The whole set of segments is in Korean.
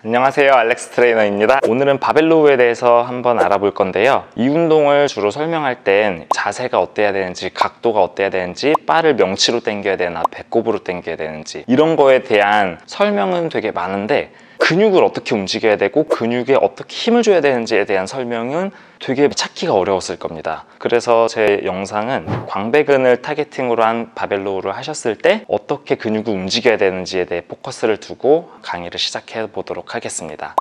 안녕하세요, 알렉스 트레이너입니다. 오늘은 바벨로우에 대해서 한번 알아볼 건데요. 이 운동을 주로 설명할 땐 자세가 어때야 되는지, 각도가 어때야 되는지, 바를 명치로 당겨야 되나 배꼽으로 당겨야 되는지 이런 거에 대한 설명은 되게 많은데, 근육을 어떻게 움직여야 되고 근육에 어떻게 힘을 줘야 되는지에 대한 설명은 되게 찾기가 어려웠을 겁니다. 그래서 제 영상은 광배근을 타겟팅으로 한 바벨로우를 하셨을 때 어떻게 근육을 움직여야 되는지에 대해 포커스를 두고 강의를 시작해 보도록 하겠습니다.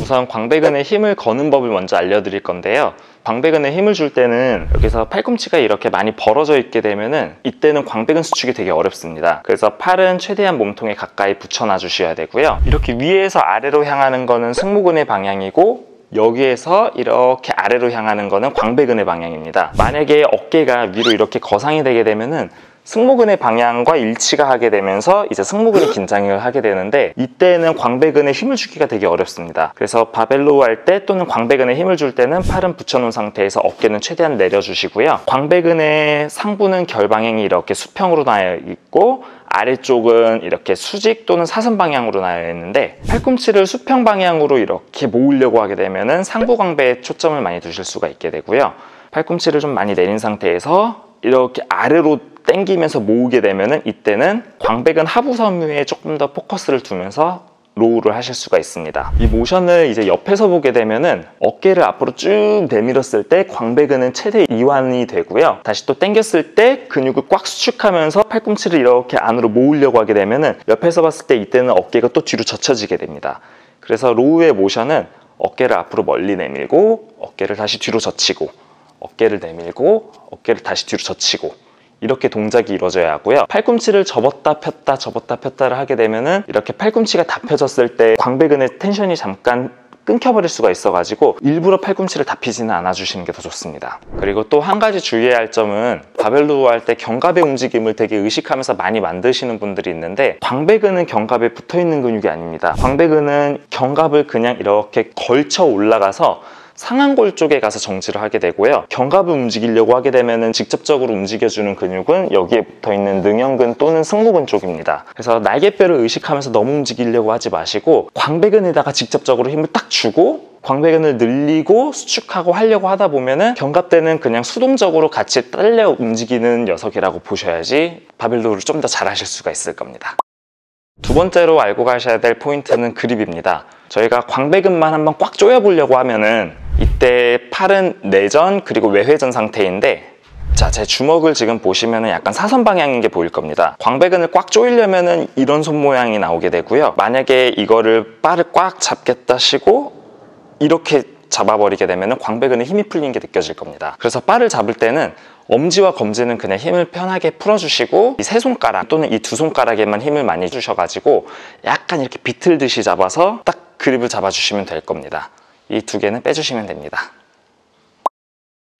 우선 광배근에 힘을 거는 법을 먼저 알려드릴 건데요. 광배근에 힘을 줄 때는 여기서 팔꿈치가 이렇게 많이 벌어져 있게 되면은 이때는 광배근 수축이 되게 어렵습니다. 그래서 팔은 최대한 몸통에 가까이 붙여놔 주셔야 되고요. 이렇게 위에서 아래로 향하는 거는 승모근의 방향이고, 여기에서 이렇게 아래로 향하는 거는 광배근의 방향입니다. 만약에 어깨가 위로 이렇게 거상이 되게 되면은 승모근의 방향과 일치가 하게 되면서 이제 승모근이 긴장을 하게 되는데, 이때는 광배근에 힘을 주기가 되게 어렵습니다. 그래서 바벨로우 할 때 또는 광배근에 힘을 줄 때는 팔은 붙여놓은 상태에서 어깨는 최대한 내려주시고요. 광배근의 상부는 결방향이 이렇게 수평으로 나여 있고, 아래쪽은 이렇게 수직 또는 사선 방향으로 나여 있는데, 팔꿈치를 수평 방향으로 이렇게 모으려고 하게 되면은 상부 광배에 초점을 많이 두실 수가 있게 되고요. 팔꿈치를 좀 많이 내린 상태에서 이렇게 아래로 당기면서 모으게 되면은 이때는 광배근 하부 섬유에 조금 더 포커스를 두면서 로우를 하실 수가 있습니다. 이 모션을 이제 옆에서 보게 되면은 어깨를 앞으로 쭉 내밀었을 때 광배근은 최대 이완이 되고요. 다시 또 당겼을 때 근육을 꽉 수축하면서 팔꿈치를 이렇게 안으로 모으려고 하게 되면은 옆에서 봤을 때 이때는 어깨가 또 뒤로 젖혀지게 됩니다. 그래서 로우의 모션은 어깨를 앞으로 멀리 내밀고, 어깨를 다시 뒤로 젖히고, 어깨를 내밀고, 어깨를 다시 뒤로 젖히고, 이렇게 동작이 이루어져야 하고요. 팔꿈치를 접었다 폈다 접었다 폈다를 하게 되면은 이렇게 팔꿈치가 다 펴졌을 때 광배근의 텐션이 잠깐 끊겨버릴 수가 있어가지고 일부러 팔꿈치를 다 피지는 않아주시는 게 더 좋습니다. 그리고 또 한 가지 주의해야 할 점은, 바벨로우 할 때 견갑의 움직임을 되게 의식하면서 많이 만드시는 분들이 있는데, 광배근은 견갑에 붙어있는 근육이 아닙니다. 광배근은 견갑을 그냥 이렇게 걸쳐 올라가서 상완골 쪽에 가서 정지를 하게 되고요. 견갑을 움직이려고 하게 되면은 직접적으로 움직여주는 근육은 여기에 붙어있는 능형근 또는 승모근 쪽입니다. 그래서 날개뼈를 의식하면서 너무 움직이려고 하지 마시고, 광배근에다가 직접적으로 힘을 딱 주고 광배근을 늘리고 수축하고 하려고 하다 보면은 견갑대는 그냥 수동적으로 같이 딸려 움직이는 녀석이라고 보셔야지 바벨로우를 좀 더 잘하실 수가 있을 겁니다. 두 번째로 알고 가셔야 될 포인트는 그립입니다. 저희가 광배근만 한번 꽉 조여보려고 하면은 이때 팔은 내전 그리고 외회전 상태인데, 자, 제 주먹을 지금 보시면은 약간 사선 방향인 게 보일 겁니다. 광배근을 꽉 조이려면은 이런 손 모양이 나오게 되고요. 만약에 이거를 바를 꽉 잡겠다 시고 이렇게 잡아버리게 되면은 광배근에 힘이 풀리는 게 느껴질 겁니다. 그래서 바를 잡을 때는 엄지와 검지는 그냥 힘을 편하게 풀어주시고, 이 세 손가락 또는 이 두 손가락에만 힘을 많이 주셔가지고 약간 이렇게 비틀듯이 잡아서 딱 그립을 잡아주시면 될 겁니다. 이 두 개는 빼주시면 됩니다.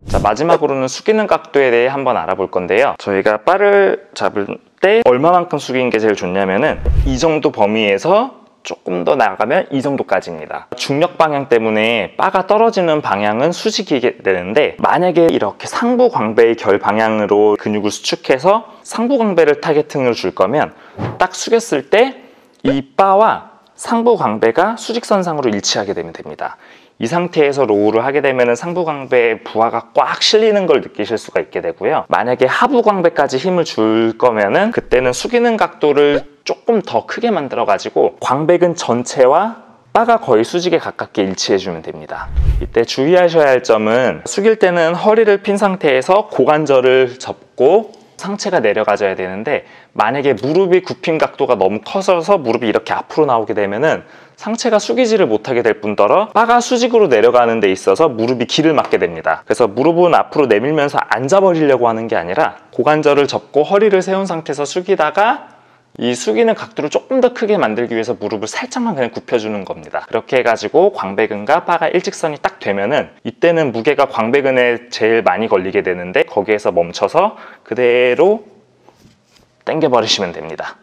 자, 마지막으로는 숙이는 각도에 대해 한번 알아볼 건데요. 저희가 바를 잡을 때 얼마만큼 숙이는 게 제일 좋냐면은 이 정도 범위에서 조금 더 나가면 이 정도까지입니다. 중력 방향 때문에 바가 떨어지는 방향은 수직이게 되는데, 만약에 이렇게 상부 광배의 결 방향으로 근육을 수축해서 상부 광배를 타겟팅으로 줄 거면 딱 숙였을 때 이 바와 상부 광배가 수직선상으로 일치하게 되면 됩니다. 이 상태에서 로우를 하게 되면 상부 광배의 부하가 꽉 실리는 걸 느끼실 수가 있게 되고요. 만약에 하부 광배까지 힘을 줄 거면은 그때는 숙이는 각도를 조금 더 크게 만들어 가지고 광배근 전체와 바가 거의 수직에 가깝게 일치해 주면 됩니다. 이때 주의하셔야 할 점은, 숙일 때는 허리를 핀 상태에서 고관절을 접고 상체가 내려가져야 되는데, 만약에 무릎이 굽힌 각도가 너무 커져서 무릎이 이렇게 앞으로 나오게 되면은 상체가 숙이지를 못하게 될 뿐더러 바가 수직으로 내려가는 데 있어서 무릎이 기를 막게 됩니다. 그래서 무릎은 앞으로 내밀면서 앉아버리려고 하는 게 아니라 고관절을 접고 허리를 세운 상태에서 숙이다가 이 숙이는 각도를 조금 더 크게 만들기 위해서 무릎을 살짝만 그냥 굽혀주는 겁니다. 그렇게 해가지고 광배근과 바가 일직선이 딱 되면은 이때는 무게가 광배근에 제일 많이 걸리게 되는데, 거기에서 멈춰서 그대로 당겨버리시면 됩니다.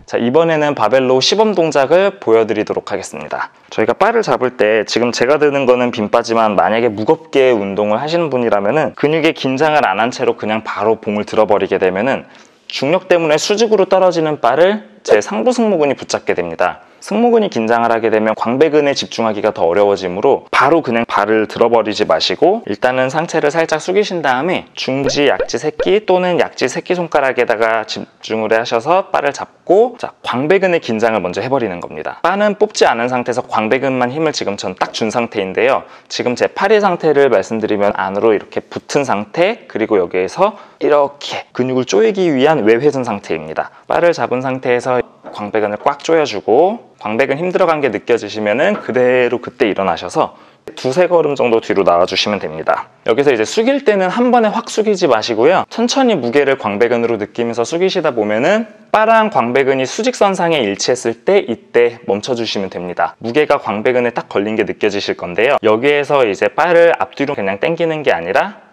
자, 이번에는 바벨로우 시범 동작을 보여드리도록 하겠습니다. 저희가 바를 잡을 때 지금 제가 드는 거는 빈바지만, 만약에 무겁게 운동을 하시는 분이라면은 근육에 긴장을 안 한 채로 그냥 바로 봉을 들어버리게 되면은 중력 때문에 수직으로 떨어지는 바를 제 상부 승모근이 붙잡게 됩니다. 승모근이 긴장을 하게 되면 광배근에 집중하기가 더 어려워지므로 바로 그냥 발을 들어버리지 마시고 일단은 상체를 살짝 숙이신 다음에 중지, 약지, 새끼 또는 약지, 새끼손가락에다가 집중을 하셔서 바를 잡고 자, 광배근의 긴장을 먼저 해버리는 겁니다. 바는 뽑지 않은 상태에서 광배근만 힘을 지금 전 딱 준 상태인데요. 지금 제 팔의 상태를 말씀드리면 안으로 이렇게 붙은 상태, 그리고 여기에서 이렇게 근육을 조이기 위한 외회전 상태입니다. 바를 잡은 상태에서 광배근을 꽉 조여주고 광배근 힘들어간 게 느껴지시면은 그대로 그때 일어나셔서 두세 걸음 정도 뒤로 나와주시면 됩니다. 여기서 이제 숙일 때는 한 번에 확 숙이지 마시고요. 천천히 무게를 광배근으로 느끼면서 숙이시다 보면은 바랑 광배근이 수직선상에 일치했을 때 이때 멈춰주시면 됩니다. 무게가 광배근에 딱 걸린 게 느껴지실 건데요. 여기에서 이제 바를 앞뒤로 그냥 당기는 게 아니라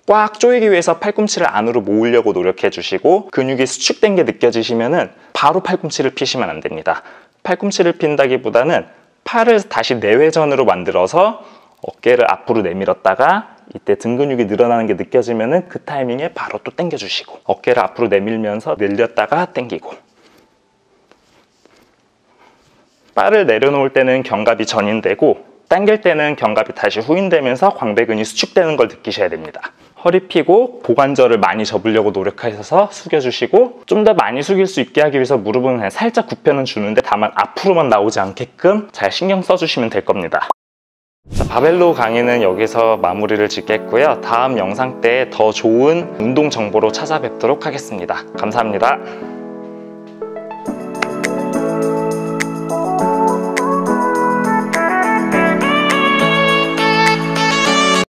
꽉 조이기 위해서 팔꿈치를 안으로 모으려고 노력해 주시고 근육이 수축된 게 느껴지시면은 바로 팔꿈치를 피시면 안 됩니다. 팔꿈치를 핀다기보다는 팔을 다시 내회전으로 만들어서 어깨를 앞으로 내밀었다가 이때 등 근육이 늘어나는 게 느껴지면은 그 타이밍에 바로 또 당겨 주시고 어깨를 앞으로 내밀면서 늘렸다가 당기고 바를 내려놓을 때는 견갑이 전인되고 당길 때는 견갑이 다시 후인되면서 광배근이 수축되는 걸 느끼셔야 됩니다. 허리 펴고 고관절을 많이 접으려고 노력하셔서 숙여주시고 좀 더 많이 숙일 수 있게 하기 위해서 무릎은 그냥 살짝 굽혀는 주는데 다만 앞으로만 나오지 않게끔 잘 신경 써주시면 될 겁니다. 자, 바벨로 강의는 여기서 마무리를 짓겠고요. 다음 영상 때 더 좋은 운동 정보로 찾아뵙도록 하겠습니다. 감사합니다.